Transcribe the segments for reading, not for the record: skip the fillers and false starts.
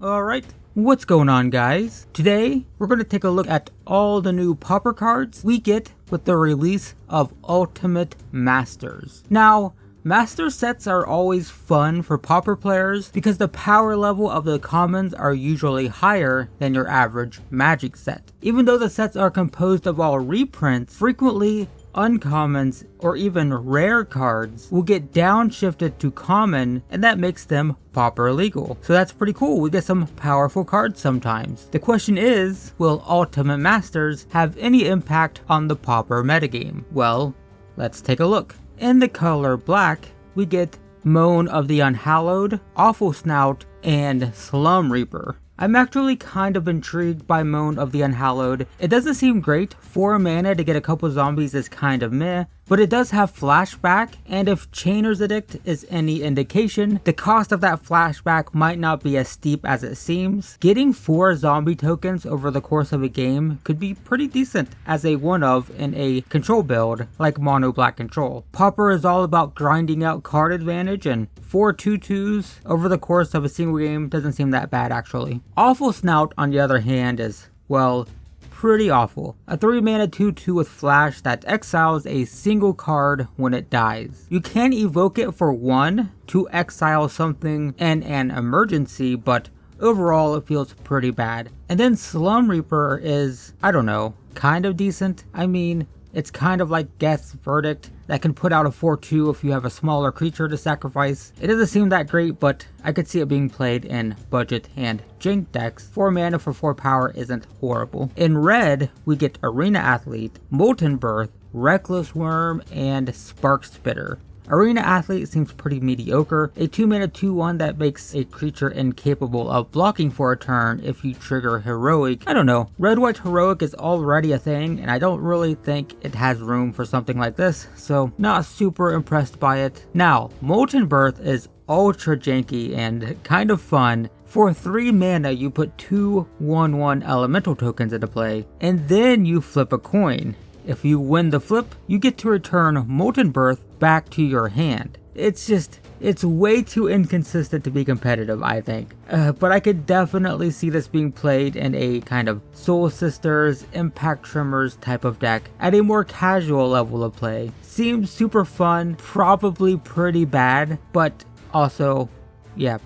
Alright, what's going on guys? Today, we're going to take a look at all the new Pauper cards we get with the release of Ultimate Masters. Now, Master sets are always fun for Pauper players because the power level of the commons are usually higher than your average Magic set. Even though the sets are composed of all reprints, frequently uncommons or even rare cards will get downshifted to common, and that makes them Pauper legal. So that's pretty cool. We get some powerful cards sometimes. The question is, will Ultimate Masters have any impact on the Pauper metagame? Well, let's take a look. In the color black, we get Moan of the Unhallowed, Awful Snout, and Slum Reaper. I'm actually kind of intrigued by Moan of the Unhallowed. It doesn't seem great. 4 mana to get a couple zombies is kind of meh, but it does have flashback, and if Chainer's Edict is any indication, the cost of that flashback might not be as steep as it seems. Getting 4 zombie tokens over the course of a game could be pretty decent as a one-of in a control build like mono black control. Pauper is all about grinding out card advantage, and 4 2/2s over the course of a single game doesn't seem that bad actually. Awful Snout on the other hand is, well, pretty awful. A 3 mana 2/2 with flash that exiles a single card when it dies. You can evoke it for 1 to exile something in an emergency, but overall it feels pretty bad. And then Slum Reaper is, I don't know, kind of decent. I mean, it's kind of like Geth's Verdict that can put out a 4/2 if you have a smaller creature to sacrifice. It doesn't seem that great, but I could see it being played in budget and jank decks. 4 mana for 4 power isn't horrible. In red, we get Arena Athlete, Molten Birth, Reckless Worm, and Spark Spitter. Arena Athlete seems pretty mediocre. A 2 mana 2/1 that makes a creature incapable of blocking for a turn if you trigger Heroic. I don't know. Red-White Heroic is already a thing, and I don't really think it has room for something like this, so not super impressed by it. Now, Molten Birth is ultra janky and kind of fun. For 3 mana, you put 2 1/1 elemental tokens into play, and then you flip a coin. If you win the flip, you get to return Molten Birth back to your hand. It's way too inconsistent to be competitive, I think. But I could definitely see this being played in a kind of Soul Sisters, Impact Tremors type of deck at a more casual level of play. Seems super fun, probably pretty bad, but also, yeah,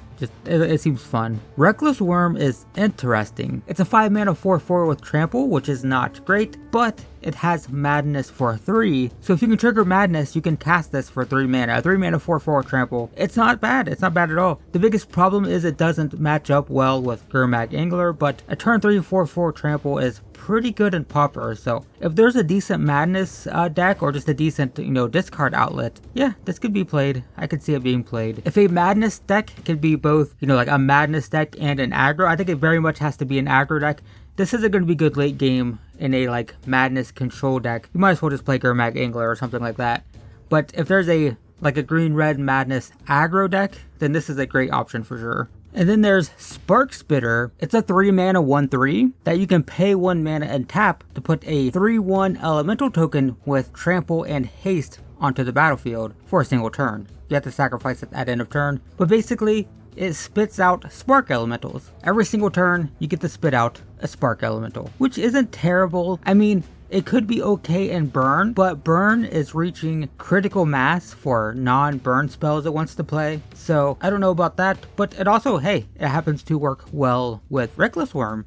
it seems fun. Reckless Worm is interesting. It's a 5 mana 4/4 with Trample, which is not great, but it has Madness for 3. So if you can trigger Madness, you can cast this for 3 mana. A 3 mana 4/4 Trample. It's not bad. It's not bad at all. The biggest problem is it doesn't match up well with Gurmag Angler, but a turn 3 4/4 Trample is pretty good in Pauper. So if there's a decent Madness deck or just a decent, discard outlet, yeah, this could be played. I could see it being played. If a Madness deck could be both, like a Madness deck and an aggro, I think it very much has to be an aggro deck. This isn't going to be good late game in a Madness control deck. You might as well just play Gurmag Angler or something like that. But if there's a green-red Madness aggro deck, then this is a great option for sure. And then there's Spark Spitter. It's a 3 mana 1/3 that you can pay 1 mana and tap to put a 3/1 elemental token with Trample and Haste onto the battlefield for a single turn. You have to sacrifice it at end of turn, but basically it spits out spark elementals. Every single turn, you get to spit out a spark elemental, which isn't terrible. I mean, it could be okay in burn, but burn is reaching critical mass for non-burn spells it wants to play. So I don't know about that, but it also, hey, it happens to work well with Reckless Worm.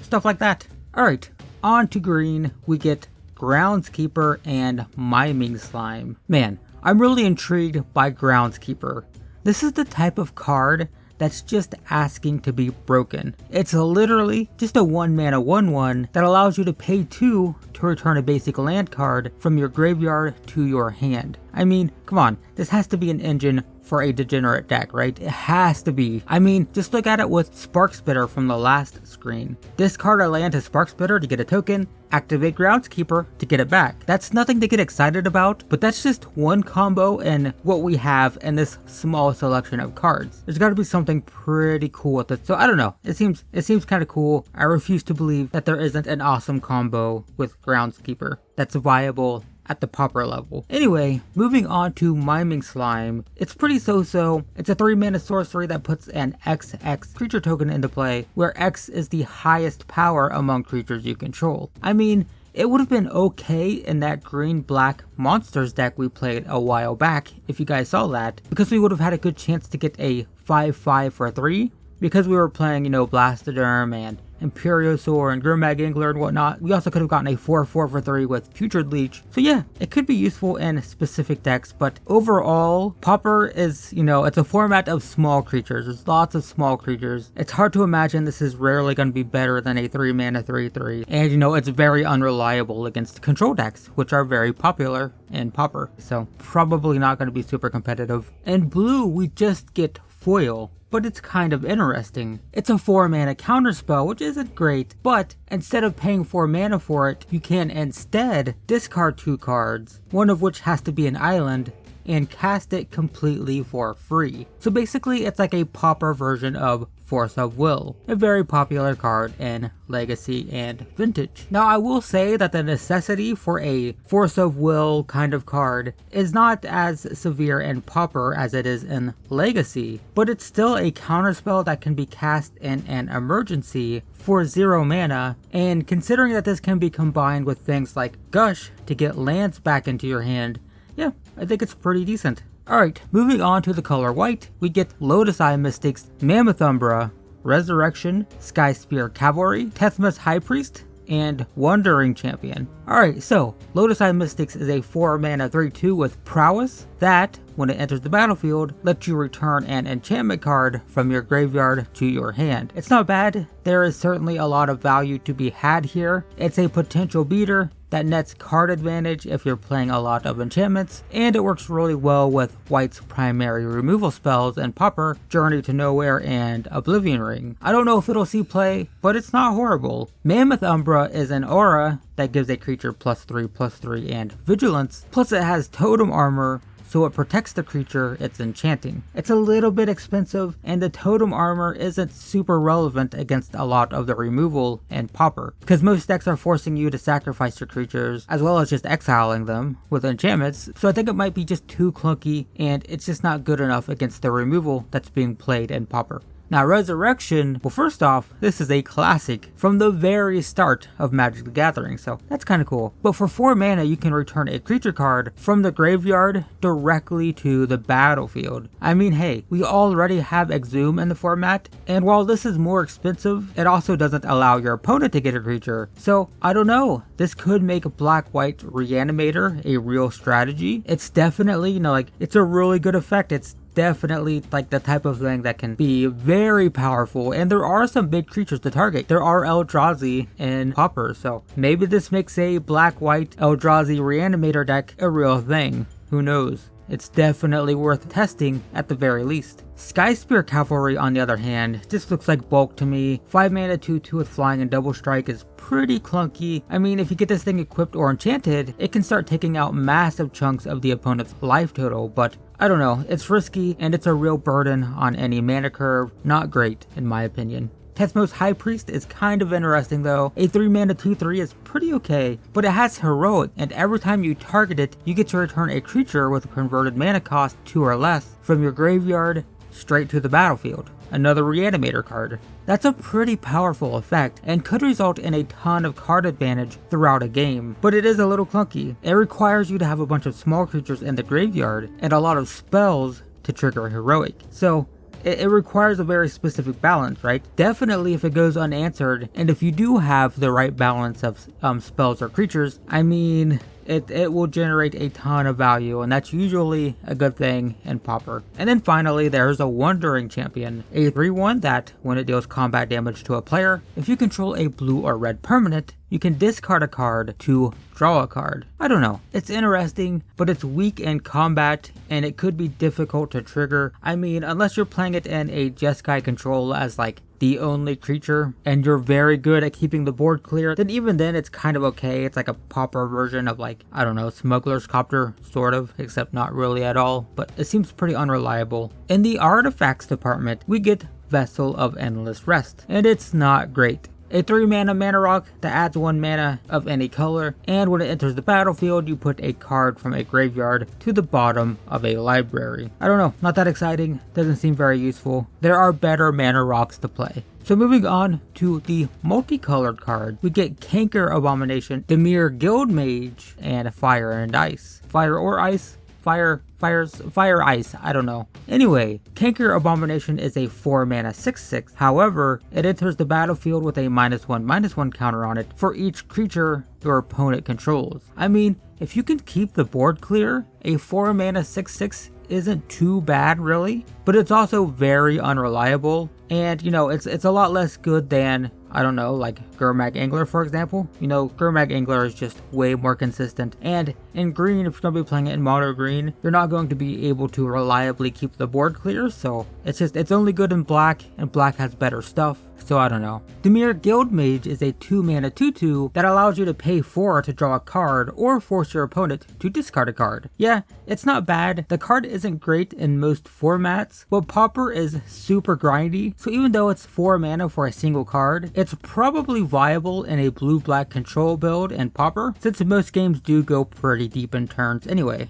Stuff like that. Alright, on to green, we get Groundskeeper and Miming Slime. Man, I'm really intrigued by Groundskeeper. This is the type of card that's just asking to be broken. It's literally just a 1 mana 1/1 that allows you to pay 2 to return a basic land card from your graveyard to your hand. I mean, come on, this has to be an engine for a degenerate deck, right? It has to be. I mean, just look at it with Spark Spitter from the last screen. Discard a land to Spark Spitter to get a token, activate Groundskeeper to get it back. That's nothing to get excited about, but that's just one combo in what we have in this small selection of cards. There's got to be something pretty cool with it. So I don't know. It seems kind of cool. I refuse to believe that there isn't an awesome combo with Groundskeeper that's viable at the Pauper level. Anyway, moving on to Miming Slime. It's pretty so-so. It's a 3-mana sorcery that puts an XX creature token into play, where X is the highest power among creatures you control. I mean, it would have been okay in that green-black monsters deck we played a while back, if you guys saw that, because we would have had a good chance to get a 5/5 for 3, because we were playing, you know, Blastoderm and Imperiosaur and Grimag Angler and whatnot. We also could have gotten a 4/4 for 3 with Putrid Leech. So yeah, it could be useful in specific decks, but overall, Pauper is, you know, it's a format of small creatures. There's lots of small creatures. It's hard to imagine this is rarely going to be better than a 3-mana 3/3. And, you know, it's very unreliable against control decks, which are very popular in Pauper. So probably not going to be super competitive. In blue, we just get Foil, but it's kind of interesting. It's a 4-mana counterspell, which isn't great, but instead of paying 4 mana for it, you can instead discard 2 cards, one of which has to be an island, and cast it completely for free. So basically, it's like a Pauper version of Force of Will, a very popular card in Legacy and Vintage. Now, I will say that the necessity for a Force of Will kind of card is not as severe in Pauper as it is in Legacy, but it's still a counterspell that can be cast in an emergency for 0 mana, and considering that this can be combined with things like Gush to get lands back into your hand, yeah, I think it's pretty decent. Alright, moving on to the color white, we get Lotus Eye Mystics, Mammoth Umbra, Resurrection, Spear Cavalry, Tethmas High Priest, and Wandering Champion. Alright, so Lotus Eye Mystics is a 4-mana 3/2 with Prowess that, when it enters the battlefield, lets you return an enchantment card from your graveyard to your hand. It's not bad. There is certainly a lot of value to be had here. It's a potential beater that nets card advantage if you're playing a lot of enchantments, and it works really well with White's primary removal spells and Pauper, Journey to Nowhere and Oblivion Ring. I don't know if it'll see play, but it's not horrible. Mammoth Umbra is an aura that gives a creature +3/+3 and Vigilance, plus it has Totem Armor, so it protects the creature it's enchanting. It's a little bit expensive, and the totem armor isn't super relevant against a lot of the removal in Pauper, because most decks are forcing you to sacrifice your creatures, as well as just exiling them with enchantments, so I think it might be just too clunky, and it's just not good enough against the removal that's being played in Pauper. Now, Resurrection, well, first off, this is a classic from the very start of Magic the Gathering, so that's kind of cool. But for 4 mana, you can return a creature card from the graveyard directly to the battlefield. I mean, hey, we already have Exhume in the format, and while this is more expensive, it also doesn't allow your opponent to get a creature. So, I don't know, this could make Black-White Reanimator a real strategy. It's definitely, you know, like, it's a really good effect. It's definitely like the type of thing that can be very powerful, and there are some big creatures to target. There are Eldrazi in Pauper, so maybe this makes a Black-White Eldrazi Reanimator deck a real thing. Who knows? It's definitely worth testing at the very least. Spear Cavalry, on the other hand, just looks like bulk to me. 5 mana 2/2 with flying and double strike is pretty clunky. I mean, if you get this thing equipped or enchanted, it can start taking out massive chunks of the opponent's life total, but I don't know, it's risky and it's a real burden on any mana curve. Not great, in my opinion. Tethmas High Priest is kind of interesting though. A 3 mana 2/3 is pretty okay, but it has Heroic, and every time you target it, you get to return a creature with a converted mana cost 2 or less from your graveyard straight to the battlefield. Another Reanimator card. That's a pretty powerful effect, and could result in a ton of card advantage throughout a game, but it is a little clunky. It requires you to have a bunch of small creatures in the graveyard, and a lot of spells to trigger Heroic. So, it requires a very specific balance, right? Definitely if it goes unanswered, and if you do have the right balance of spells or creatures, I mean, it will generate a ton of value, and that's usually a good thing in Pauper. And then finally, there's a Wandering Champion, a 3/1 that, when it deals combat damage to a player, if you control a blue or red permanent, you can discard a card to draw a card. I don't know, it's interesting, but it's weak in combat, and it could be difficult to trigger. I mean, unless you're playing it in a Jeskai control as like the only creature, and you're very good at keeping the board clear, then even then it's kind of okay. It's like a Pauper version of like, I don't know, Smuggler's Copter, sort of, except not really at all, but it seems pretty unreliable. In the artifacts department, we get Vessel of Endless Rest, and it's not great. a 3 mana rock that adds 1 mana of any color, and when it enters the battlefield, you put a card from a graveyard to the bottom of a library. I don't know, not that exciting, doesn't seem very useful. There are better mana rocks to play. So moving on to the multicolored card, we get Canker Abomination, Damir Guild Mage, and Fire and Ice. Fire or Ice? Fire ice, I don't know. Anyway, Canker Abomination is a 4 mana 6/6. However, it enters the battlefield with a -1/-1 counter on it for each creature your opponent controls. I mean, if you can keep the board clear, a 4 mana 6/6 isn't too bad really, but it's also very unreliable, and you know, it's a lot less good than, I don't know, like Gurmag Angler for example. You know, Gurmag Angler is just way more consistent, and in green, if you're going to be playing it in mono green, you're not going to be able to reliably keep the board clear, so it's only good in black, and black has better stuff. So I don't know. Damir Guild Mage is a 2 mana 2/2 that allows you to pay 4 to draw a card or force your opponent to discard a card. Yeah, it's not bad. The card isn't great in most formats, but Pauper is super grindy, so even though it's 4 mana for a single card, it's probably viable in a blue-black control build in Pauper, since most games do go pretty deep in turns anyway.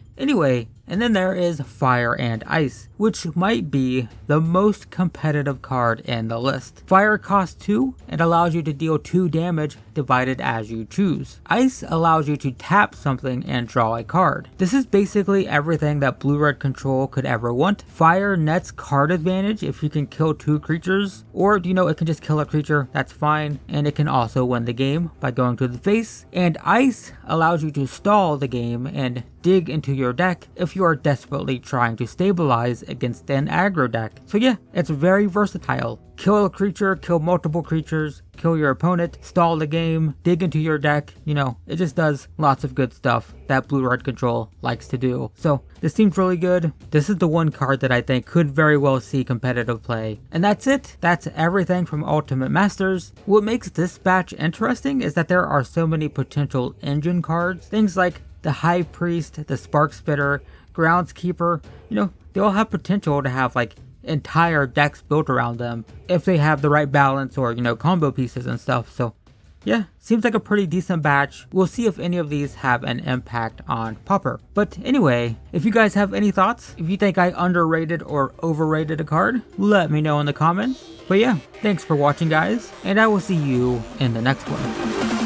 And then there is Fire and Ice, which might be the most competitive card in the list. Fire costs 2 and allows you to deal 2 damage divided as you choose. Ice allows you to tap something and draw a card. This is basically everything that blue-red control could ever want. Fire nets card advantage if you can kill 2 creatures, or you know, it can just kill a creature, that's fine, and it can also win the game by going to the face. And Ice allows you to stall the game and dig into your deck if you are desperately trying to stabilize against an aggro deck. So yeah, it's very versatile. Kill a creature, kill multiple creatures, kill your opponent, stall the game, dig into your deck, you know, it just does lots of good stuff that blue-red control likes to do. So this seems really good. This is the one card that I think could very well see competitive play. And that's it. That's everything from Ultimate Masters. What makes this batch interesting is that there are so many potential engine cards. Things like the High Priest, the Spark Spitter, Groundskeeper, you know, they all have potential to have like entire decks built around them if they have the right balance or, you know, combo pieces and stuff. So yeah, seems like a pretty decent batch. We'll see if any of these have an impact on Pauper. But anyway, if you guys have any thoughts, if you think I underrated or overrated a card, let me know in the comments. But yeah, thanks for watching guys, and I will see you in the next one.